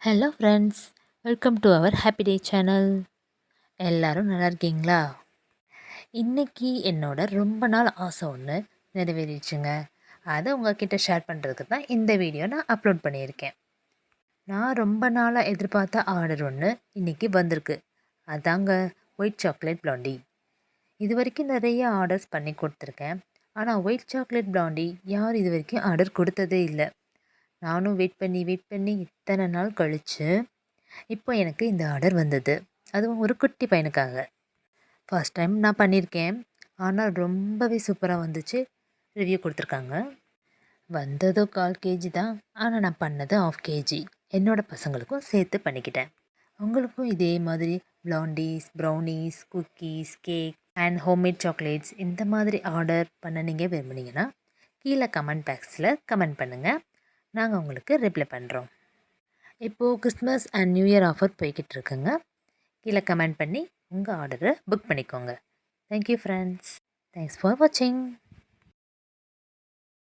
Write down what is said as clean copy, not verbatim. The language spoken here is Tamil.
Hello friends, welcome to our happy day channel. எல்லாரும் நல்லா இருக்கீங்களா? இன்றைக்கி என்னோட ரொம்ப நாள் ஆசை ஒன்று நிறைவேறிடுச்சுங்க. அதை உங்ககிட்ட ஷேர் பண்ணுறதுக்கு தான் இந்த வீடியோ நான் அப்லோட் பண்ணியிருக்கேன். நான் ரொம்ப நாளாக எதிர்பார்த்த ஆர்டர் ஒன்று இன்றைக்கி வந்திருக்கு. அதாங்க ஒயிட் சாக்லேட் ப்ளாண்டி. இது வரைக்கும் நிறைய ஆர்டர்ஸ் பண்ணி கொடுத்துருக்கேன். ஆனால் ஒயிட் சாக்லேட் ப்ளாண்டி யார் இது வரைக்கும் ஆர்டர் கொடுத்ததே இல்லை. நானும் வெயிட் பண்ணி இத்தனை நாள் கழித்து இப்போ எனக்கு இந்த ஆர்டர் வந்தது. அதுவும் ஒரு குட்டி பையனுக்காக. ஃபர்ஸ்ட் டைம் நான் பண்ணியிருக்கேன். ஆனால் ரொம்பவே சூப்பராக வந்துச்சு. ரிவ்யூ கொடுத்துருக்காங்க. வந்ததோ 1/4 கேஜி தான். ஆனால் நான் பண்ணது 1/2 கேஜி. என்னோடய பசங்களுக்கும் சேர்த்து பண்ணிக்கிட்டேன். உங்களுக்கும் இதே மாதிரி blondies, brownies, cookies, cake and homemade chocolates இந்த மாதிரி ஆர்டர் பண்ண நீங்கள் விரும்புனீங்கன்னா கீழே கமெண்ட் பாக்ஸில் கமெண்ட் பண்ணுங்கள். நாங்கள் உங்களுக்கு ரிப்ளை பண்ணுறோம். இப்போது Christmas and new year offer போய்கிட்டு இருக்குங்க. கீழே கமெண்ட் பண்ணி உங்கள் ஆர்டரை புக் பண்ணிக்கோங்க. Thank you friends. தேங்க்ஸ் ஃபார் வாட்சிங்.